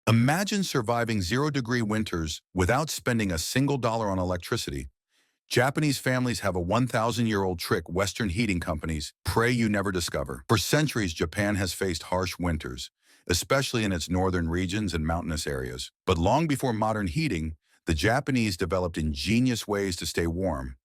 Imagine surviving 0-degree winters without spending a single dollar on electricity. Japanese families have a 1,000-year-old trick Western heating companies pray you never discover. For centuries, Japan has faced harsh winters, especially in its northern regions and mountainous areas. But long before modern heating, the Japanese developed ingenious ways to stay warm,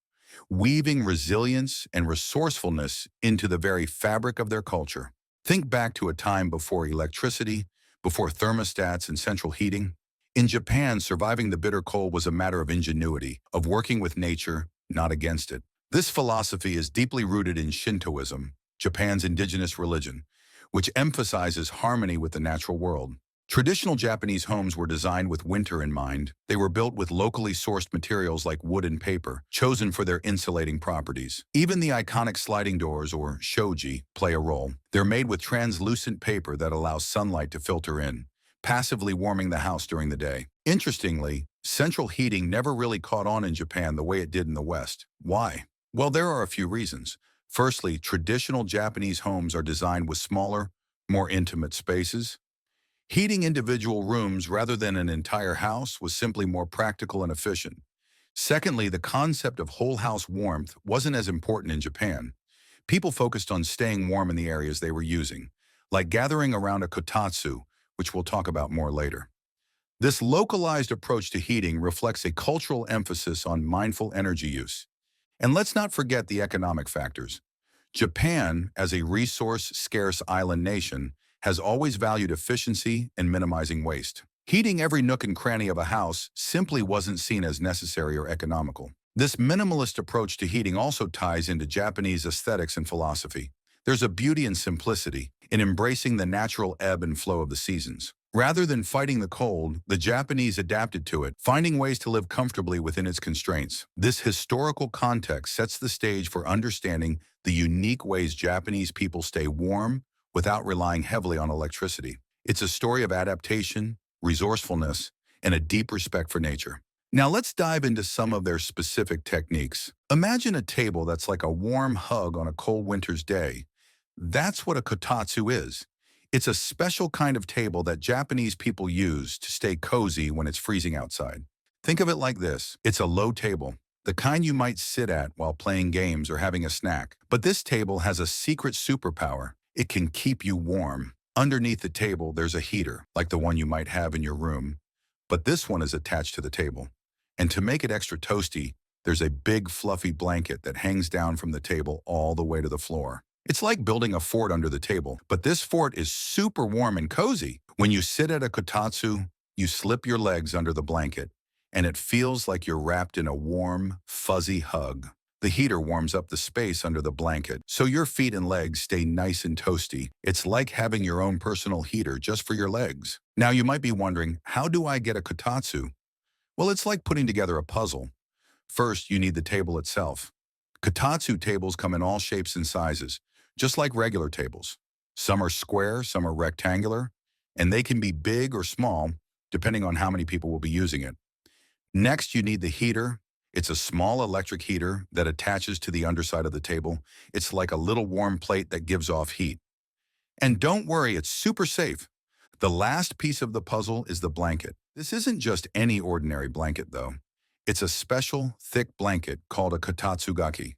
weaving resilience and resourcefulness into the very fabric of their culture. Think back to a time before electricity, before thermostats and central heating. In Japan, surviving the bitter cold was a matter of ingenuity, of working with nature, not against it. This philosophy is deeply rooted in Shintoism, Japan's indigenous religion, which emphasizes harmony with the natural world. Traditional Japanese homes were designed with winter in mind. They were built with locally sourced materials like wood and paper, chosen for their insulating properties. Even the iconic sliding doors, or shoji, play a role. They're made with translucent paper that allows sunlight to filter in, passively warming the house during the day. Interestingly, central heating never really caught on in Japan the way it did in the West. Why? Well, there are a few reasons. Firstly, traditional Japanese homes are designed with smaller, more intimate spaces. Heating individual rooms rather than an entire house was simply more practical and efficient. Secondly, the concept of whole house warmth wasn't as important in Japan. People focused on staying warm in the areas they were using, like gathering around a kotatsu, which we'll talk about more later. This localized approach to heating reflects a cultural emphasis on mindful energy use. And let's not forget the economic factors. Japan, as a resource-scarce island nation, has always valued efficiency and minimizing waste. Heating every nook and cranny of a house simply wasn't seen as necessary or economical. This minimalist approach to heating also ties into Japanese aesthetics and philosophy. There's a beauty and simplicity in embracing the natural ebb and flow of the seasons. Rather than fighting the cold, the Japanese adapted to it, finding ways to live comfortably within its constraints. This historical context sets the stage for understanding the unique ways Japanese people stay warm without relying heavily on electricity. It's a story of adaptation, resourcefulness, and a deep respect for nature. Now let's dive into some of their specific techniques. Imagine a table that's like a warm hug on a cold winter's day. That's what a kotatsu is. It's a special kind of table that Japanese people use to stay cozy when it's freezing outside. Think of it like this. It's a low table, the kind you might sit at while playing games or having a snack. But this table has a secret superpower. It can keep you warm. Underneath the table, there's a heater, like the one you might have in your room, but this one is attached to the table. And to make it extra toasty, there's a big fluffy blanket that hangs down from the table all the way to the floor. It's like building a fort under the table, but this fort is super warm and cozy. When you sit at a kotatsu, you slip your legs under the blanket, and it feels like you're wrapped in a warm, fuzzy hug. The heater warms up the space under the blanket, so your feet and legs stay nice and toasty. It's like having your own personal heater just for your legs. Now you might be wondering, how do I get a kotatsu? Well, it's like putting together a puzzle. First, you need the table itself. Kotatsu tables come in all shapes and sizes, just like regular tables. Some are square, some are rectangular, and they can be big or small, depending on how many people will be using it. Next, you need the heater. It's a small electric heater that attaches to the underside of the table. It's like a little warm plate that gives off heat. And don't worry, it's super safe. The last piece of the puzzle is the blanket. This isn't just any ordinary blanket, though. It's a special, thick blanket called a kotatsugaki.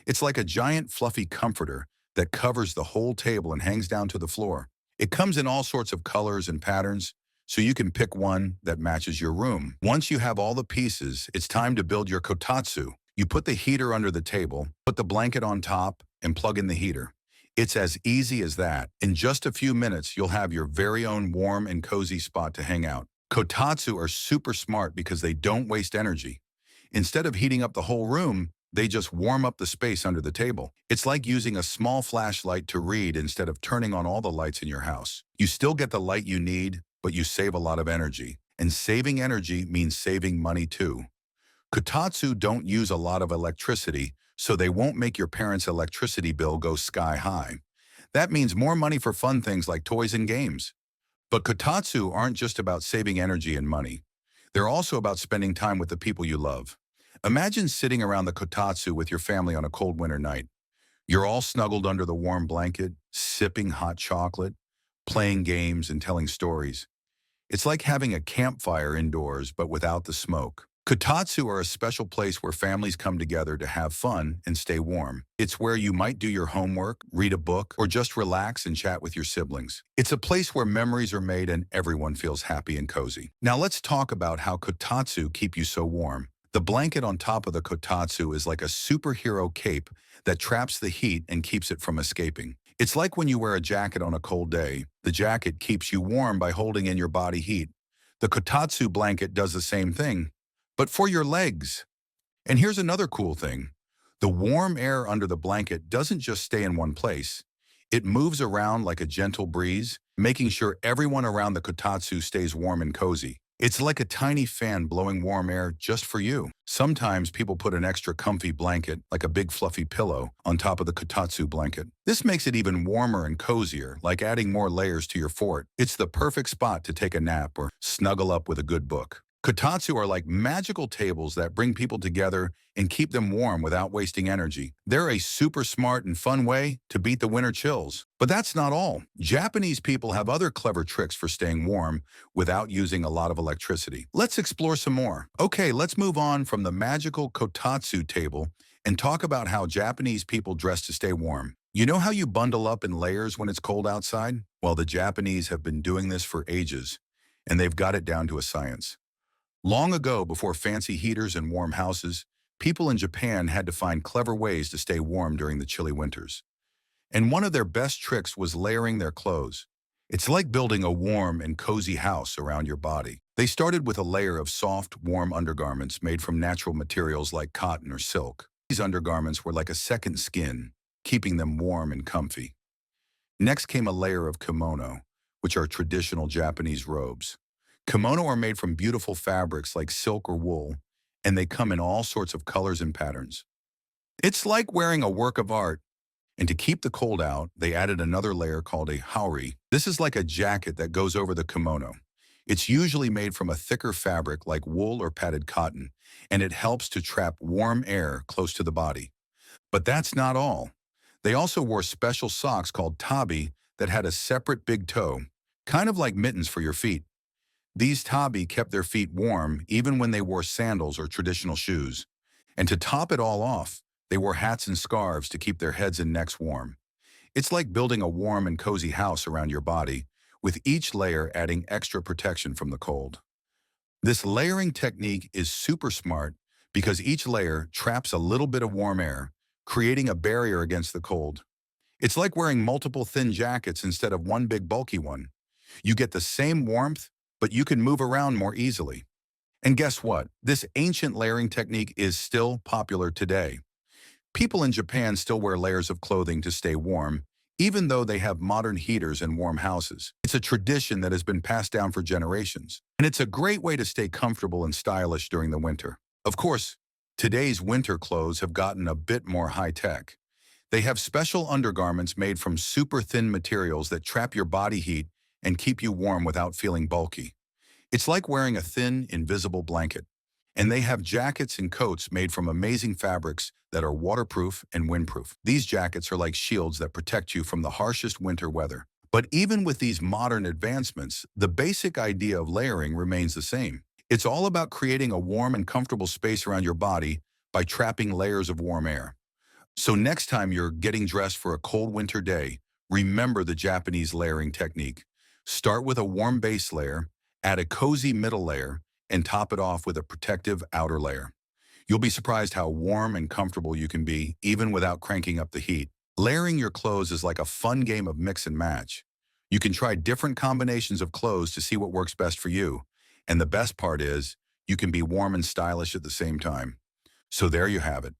It's like a giant, fluffy comforter that covers the whole table and hangs down to the floor. It comes in all sorts of colors and patterns, so you can pick one that matches your room. Once you have all the pieces, it's time to build your kotatsu. You put the heater under the table, put the blanket on top, and plug in the heater. It's as easy as that. In just a few minutes, you'll have your very own warm and cozy spot to hang out. Kotatsu are super smart because they don't waste energy. Instead of heating up the whole room, they just warm up the space under the table. It's like using a small flashlight to read instead of turning on all the lights in your house. You still get the light you need, but you save a lot of energy. And saving energy means saving money too. Kotatsu don't use a lot of electricity, so they won't make your parents' electricity bill go sky high. That means more money for fun things like toys and games. But kotatsu aren't just about saving energy and money. They're also about spending time with the people you love. Imagine sitting around the kotatsu with your family on a cold winter night. You're all snuggled under the warm blanket, sipping hot chocolate, playing games and telling stories. It's like having a campfire indoors, but without the smoke. Kotatsu are a special place where families come together to have fun and stay warm. It's where you might do your homework, read a book, or just relax and chat with your siblings. It's a place where memories are made and everyone feels happy and cozy. Now let's talk about how kotatsu keep you so warm. The blanket on top of the kotatsu is like a superhero cape that traps the heat and keeps it from escaping. It's like when you wear a jacket on a cold day. The jacket keeps you warm by holding in your body heat. The kotatsu blanket does the same thing, but for your legs. And here's another cool thing. The warm air under the blanket doesn't just stay in one place. It moves around like a gentle breeze, making sure everyone around the kotatsu stays warm and cozy. It's like a tiny fan blowing warm air just for you. Sometimes people put an extra comfy blanket, like a big fluffy pillow, on top of the kotatsu blanket. This makes it even warmer and cozier, like adding more layers to your fort. It's the perfect spot to take a nap or snuggle up with a good book. Kotatsu are like magical tables that bring people together and keep them warm without wasting energy. They're a super smart and fun way to beat the winter chills. But that's not all. Japanese people have other clever tricks for staying warm without using a lot of electricity. Let's explore some more. Okay, let's move on from the magical kotatsu table and talk about how Japanese people dress to stay warm. You know how you bundle up in layers when it's cold outside? Well, the Japanese have been doing this for ages, and they've got it down to a science. Long ago, before fancy heaters and warm houses, people in Japan had to find clever ways to stay warm during the chilly winters. And one of their best tricks was layering their clothes. It's like building a warm and cozy house around your body. They started with a layer of soft, warm undergarments made from natural materials like cotton or silk. These undergarments were like a second skin, keeping them warm and comfy. Next came a layer of kimono, which are traditional Japanese robes. Kimono are made from beautiful fabrics like silk or wool, and they come in all sorts of colors and patterns. It's like wearing a work of art. And to keep the cold out, they added another layer called a haori. This is like a jacket that goes over the kimono. It's usually made from a thicker fabric like wool or padded cotton, and it helps to trap warm air close to the body. But that's not all. They also wore special socks called tabi that had a separate big toe, kind of like mittens for your feet. These tabi kept their feet warm even when they wore sandals or traditional shoes. And to top it all off, they wore hats and scarves to keep their heads and necks warm. It's like building a warm and cozy house around your body, with each layer adding extra protection from the cold. This layering technique is super smart because each layer traps a little bit of warm air, creating a barrier against the cold. It's like wearing multiple thin jackets instead of one big bulky one. You get the same warmth, but you can move around more easily. And guess what? This ancient layering technique is still popular today. People in Japan still wear layers of clothing to stay warm, even though they have modern heaters and warm houses. It's a tradition that has been passed down for generations, and it's a great way to stay comfortable and stylish during the winter. Of course, today's winter clothes have gotten a bit more high-tech. They have special undergarments made from super thin materials that trap your body heat and keep you warm without feeling bulky. It's like wearing a thin, invisible blanket. And they have jackets and coats made from amazing fabrics that are waterproof and windproof. These jackets are like shields that protect you from the harshest winter weather. But even with these modern advancements, the basic idea of layering remains the same. It's all about creating a warm and comfortable space around your body by trapping layers of warm air. So next time you're getting dressed for a cold winter day, remember the Japanese layering technique. Start with a warm base layer, add a cozy middle layer, and top it off with a protective outer layer. You'll be surprised how warm and comfortable you can be, even without cranking up the heat. Layering your clothes is like a fun game of mix and match. You can try different combinations of clothes to see what works best for you. And the best part is, you can be warm and stylish at the same time. So there you have it.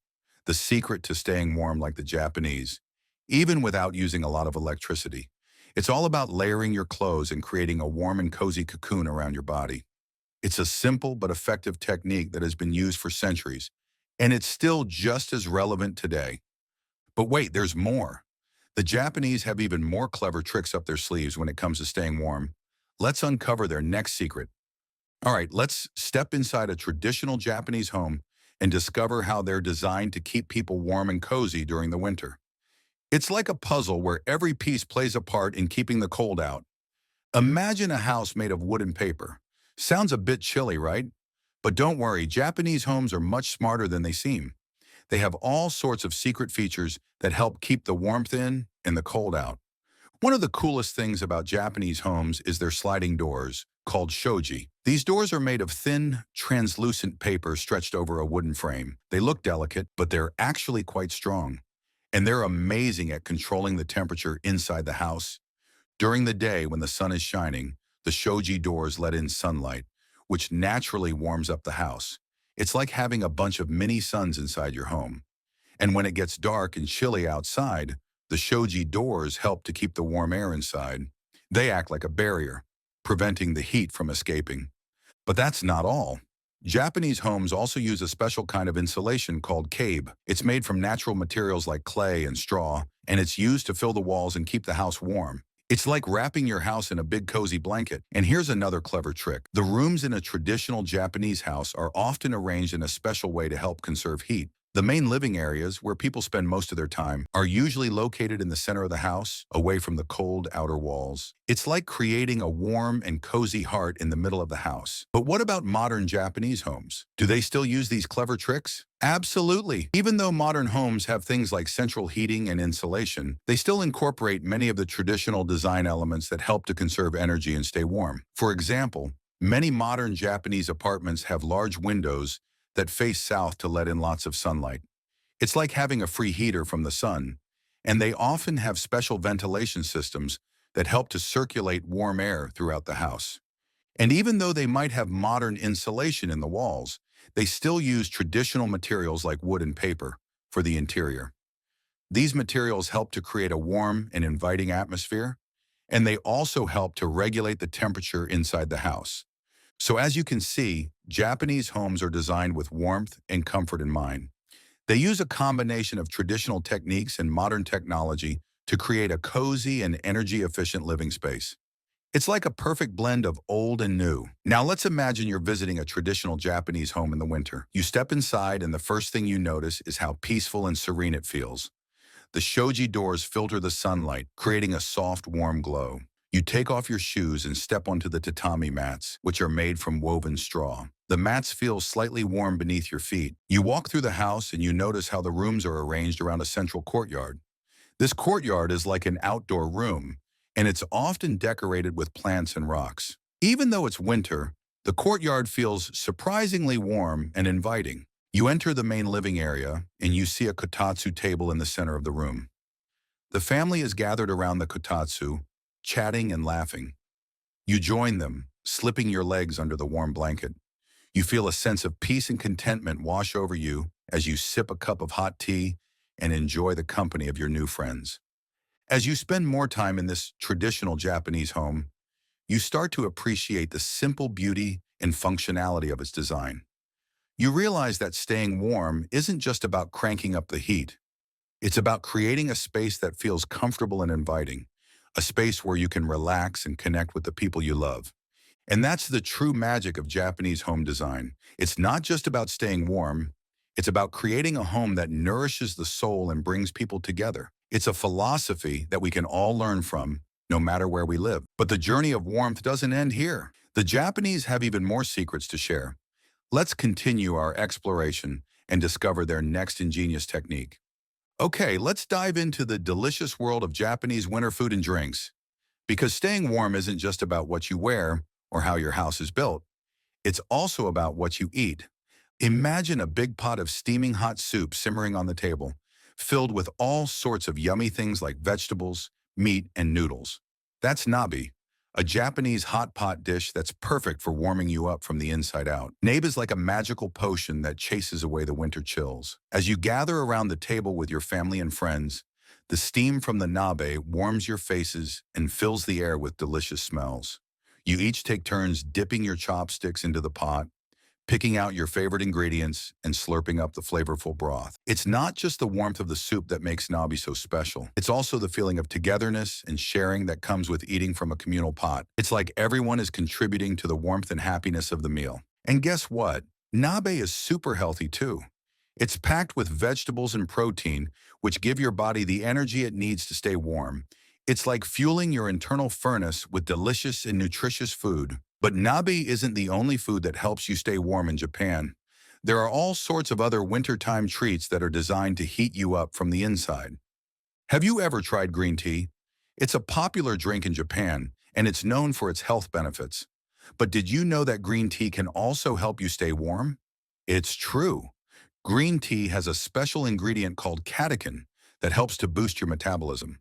The secret to staying warm like the Japanese, even without using a lot of electricity. It's all about layering your clothes and creating a warm and cozy cocoon around your body. It's a simple but effective technique that has been used for centuries, and it's still just as relevant today. But wait, there's more. The Japanese have even more clever tricks up their sleeves when it comes to staying warm. Let's uncover their next secret. All right, let's step inside a traditional Japanese home and discover how they're designed to keep people warm and cozy during the winter. It's like a puzzle where every piece plays a part in keeping the cold out. Imagine a house made of wood and paper. Sounds a bit chilly, right? But don't worry, Japanese homes are much smarter than they seem. They have all sorts of secret features that help keep the warmth in and the cold out. One of the coolest things about Japanese homes is their sliding doors, called shoji. These doors are made of thin, translucent paper stretched over a wooden frame. They look delicate, but they're actually quite strong. And they're amazing at controlling the temperature inside the house. During the day when the sun is shining, the shoji doors let in sunlight, which naturally warms up the house. It's like having a bunch of mini suns inside your home. And when it gets dark and chilly outside, the shoji doors help to keep the warm air inside. They act like a barrier, preventing the heat from escaping. But that's not all. Japanese homes also use a special kind of insulation called cabe. It's made from natural materials like clay and straw, and it's used to fill the walls and keep the house warm. It's like wrapping your house in a big cozy blanket. And here's another clever trick. The rooms in a traditional Japanese house are often arranged in a special way to help conserve heat. The main living areas, where people spend most of their time, are usually located in the center of the house, away from the cold outer walls. It's like creating a warm and cozy heart in the middle of the house. But what about modern Japanese homes? Do they still use these clever tricks? Absolutely. Even though modern homes have things like central heating and insulation, they still incorporate many of the traditional design elements that help to conserve energy and stay warm. For example, many modern Japanese apartments have large windows that face south to let in lots of sunlight. It's like having a free heater from the sun, and they often have special ventilation systems that help to circulate warm air throughout the house. And even though they might have modern insulation in the walls, they still use traditional materials like wood and paper for the interior. These materials help to create a warm and inviting atmosphere, and they also help to regulate the temperature inside the house. So as you can see, Japanese homes are designed with warmth and comfort in mind. They use a combination of traditional techniques and modern technology to create a cozy and energy-efficient living space. It's like a perfect blend of old and new. Now let's imagine you're visiting a traditional Japanese home in the winter. You step inside and the first thing you notice is how peaceful and serene it feels. The shoji doors filter the sunlight, creating a soft, warm glow. You take off your shoes and step onto the tatami mats, which are made from woven straw. The mats feel slightly warm beneath your feet. You walk through the house and you notice how the rooms are arranged around a central courtyard. This courtyard is like an outdoor room, and it's often decorated with plants and rocks. Even though it's winter, the courtyard feels surprisingly warm and inviting. You enter the main living area, and you see a kotatsu table in the center of the room. The family is gathered around the kotatsu, chatting and laughing. You join them, slipping your legs under the warm blanket. You feel a sense of peace and contentment wash over you as you sip a cup of hot tea and enjoy the company of your new friends. As you spend more time in this traditional Japanese home, you start to appreciate the simple beauty and functionality of its design. You realize that staying warm isn't just about cranking up the heat. It's about creating a space that feels comfortable and inviting, a space where you can relax and connect with the people you love. And that's the true magic of Japanese home design. It's not just about staying warm, it's about creating a home that nourishes the soul and brings people together. It's a philosophy that we can all learn from, no matter where we live. But the journey of warmth doesn't end here. The Japanese have even more secrets to share. Let's continue our exploration and discover their next ingenious technique. Okay, let's dive into the delicious world of Japanese winter food and drinks. Because staying warm isn't just about what you wear or how your house is built. It's also about what you eat. Imagine a big pot of steaming hot soup simmering on the table, filled with all sorts of yummy things like vegetables, meat, and noodles. That's nabe, a Japanese hot pot dish that's perfect for warming you up from the inside out. Nabe is like a magical potion that chases away the winter chills. As you gather around the table with your family and friends, the steam from the nabe warms your faces and fills the air with delicious smells. You each take turns dipping your chopsticks into the pot, picking out your favorite ingredients, and slurping up the flavorful broth. It's not just the warmth of the soup that makes nabe so special. It's also the feeling of togetherness and sharing that comes with eating from a communal pot. It's like everyone is contributing to the warmth and happiness of the meal. And guess what? Nabe is super healthy too. It's packed with vegetables and protein, which give your body the energy it needs to stay warm. It's like fueling your internal furnace with delicious and nutritious food. But nabe isn't the only food that helps you stay warm in Japan. There are all sorts of other wintertime treats that are designed to heat you up from the inside. Have you ever tried green tea? It's a popular drink in Japan, and it's known for its health benefits. But did you know that green tea can also help you stay warm? It's true. Green tea has a special ingredient called catechin that helps to boost your metabolism.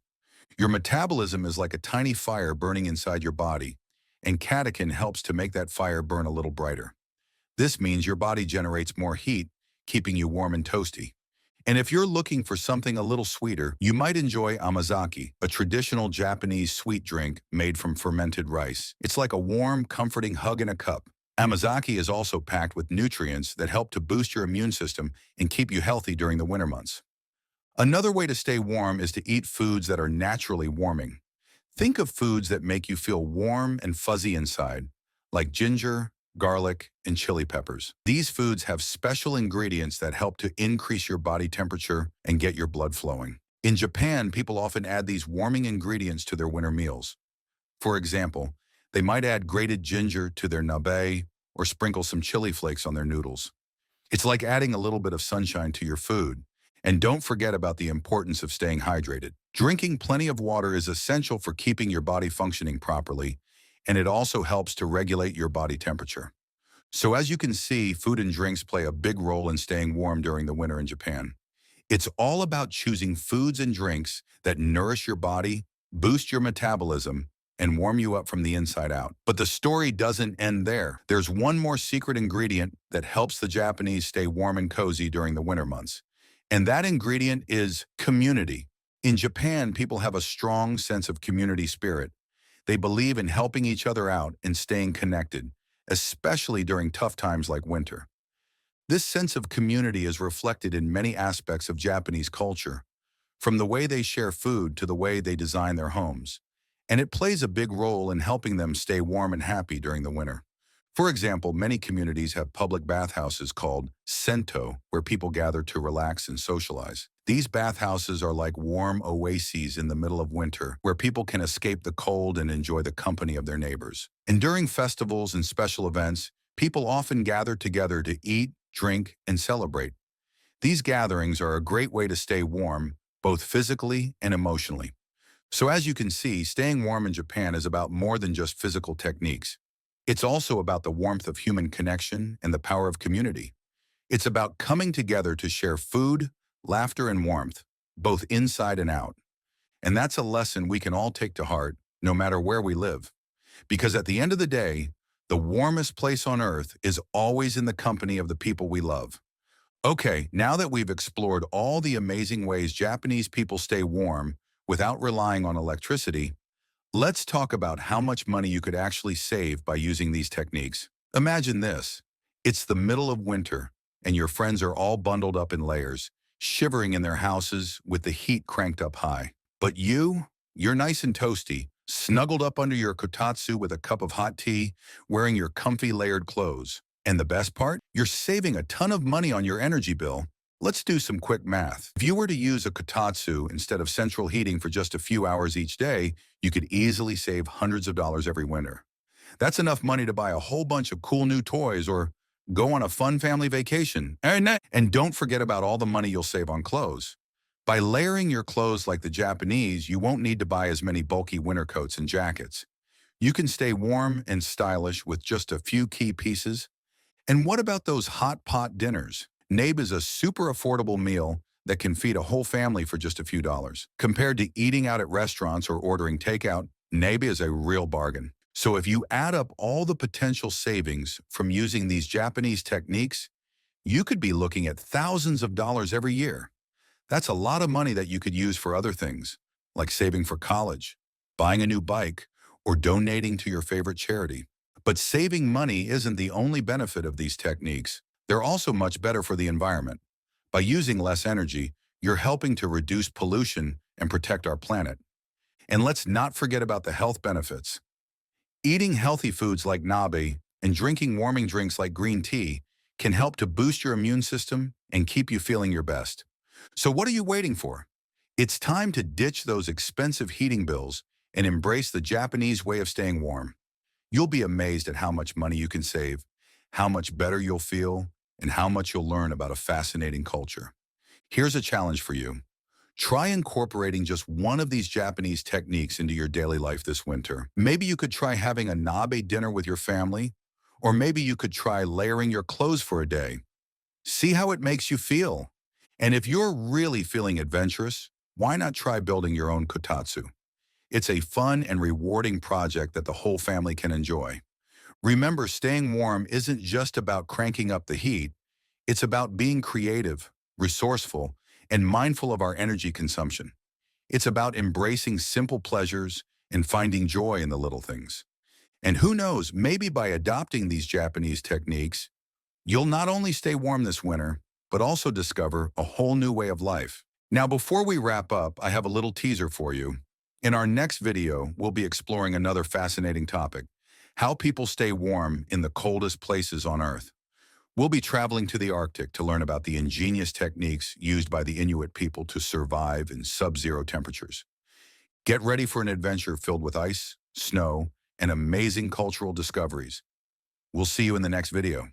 Your metabolism is like a tiny fire burning inside your body, and catechin helps to make that fire burn a little brighter. This means your body generates more heat, keeping you warm and toasty. And if you're looking for something a little sweeter, you might enjoy amazake, a traditional Japanese sweet drink made from fermented rice. It's like a warm, comforting hug in a cup. Amazake is also packed with nutrients that help to boost your immune system and keep you healthy during the winter months. Another way to stay warm is to eat foods that are naturally warming. Think of foods that make you feel warm and fuzzy inside, like ginger, garlic, and chili peppers. These foods have special ingredients that help to increase your body temperature and get your blood flowing. In Japan, people often add these warming ingredients to their winter meals. For example, they might add grated ginger to their nabe or sprinkle some chili flakes on their noodles. It's like adding a little bit of sunshine to your food. And don't forget about the importance of staying hydrated. Drinking plenty of water is essential for keeping your body functioning properly, and it also helps to regulate your body temperature. So as you can see, food and drinks play a big role in staying warm during the winter in Japan. It's all about choosing foods and drinks that nourish your body, boost your metabolism, and warm you up from the inside out. But the story doesn't end there. There's one more secret ingredient that helps the Japanese stay warm and cozy during the winter months. And that ingredient is community. In Japan, people have a strong sense of community spirit. They believe in helping each other out and staying connected, especially during tough times like winter. This sense of community is reflected in many aspects of Japanese culture, from the way they share food to the way they design their homes. And it plays a big role in helping them stay warm and happy during the winter. For example, many communities have public bathhouses called sento, where people gather to relax and socialize. These bathhouses are like warm oases in the middle of winter, where people can escape the cold and enjoy the company of their neighbors. And during festivals and special events, people often gather together to eat, drink, and celebrate. These gatherings are a great way to stay warm, both physically and emotionally. So as you can see, staying warm in Japan is about more than just physical techniques. It's also about the warmth of human connection and the power of community. It's about coming together to share food, laughter, and warmth, both inside and out. And that's a lesson we can all take to heart, no matter where we live. Because at the end of the day, the warmest place on earth is always in the company of the people we love. Okay, now that we've explored all the amazing ways Japanese people stay warm without relying on electricity, let's talk about how much money you could actually save by using these techniques. Imagine this. It's the middle of winter, and your friends are all bundled up in layers, shivering in their houses with the heat cranked up high. But you're nice and toasty, snuggled up under your kotatsu with a cup of hot tea, wearing your comfy layered clothes. And the best part? You're saving a ton of money on your energy bill. Let's do some quick math. If you were to use a kotatsu instead of central heating for just a few hours each day, you could easily save hundreds of dollars every winter. That's enough money to buy a whole bunch of cool new toys or go on a fun family vacation. And don't forget about all the money you'll save on clothes. By layering your clothes like the Japanese, you won't need to buy as many bulky winter coats and jackets. You can stay warm and stylish with just a few key pieces. And what about those hot pot dinners? Nabe is a super affordable meal that can feed a whole family for just a few dollars. Compared to eating out at restaurants or ordering takeout, Nabe is a real bargain. So if you add up all the potential savings from using these Japanese techniques, you could be looking at thousands of dollars every year. That's a lot of money that you could use for other things, like saving for college, buying a new bike, or donating to your favorite charity. But saving money isn't the only benefit of these techniques. They're also much better for the environment. By using less energy, you're helping to reduce pollution and protect our planet. And let's not forget about the health benefits. Eating healthy foods like nabe and drinking warming drinks like green tea can help to boost your immune system and keep you feeling your best. So what are you waiting for? It's time to ditch those expensive heating bills and embrace the Japanese way of staying warm. You'll be amazed at how much money you can save, how much better you'll feel, and how much you'll learn about a fascinating culture. Here's a challenge for you. Try incorporating just one of these Japanese techniques into your daily life this winter. Maybe you could try having a nabe dinner with your family, or maybe you could try layering your clothes for a day. See how it makes you feel. And if you're really feeling adventurous, why not try building your own kotatsu? It's a fun and rewarding project that the whole family can enjoy. Remember, staying warm isn't just about cranking up the heat. It's about being creative, resourceful, and mindful of our energy consumption. It's about embracing simple pleasures and finding joy in the little things. And who knows, maybe by adopting these Japanese techniques, you'll not only stay warm this winter, but also discover a whole new way of life. Now, before we wrap up, I have a little teaser for you. In our next video, we'll be exploring another fascinating topic: how people stay warm in the coldest places on Earth. We'll be traveling to the Arctic to learn about the ingenious techniques used by the Inuit people to survive in sub-zero temperatures. Get ready for an adventure filled with ice, snow, and amazing cultural discoveries. We'll see you in the next video.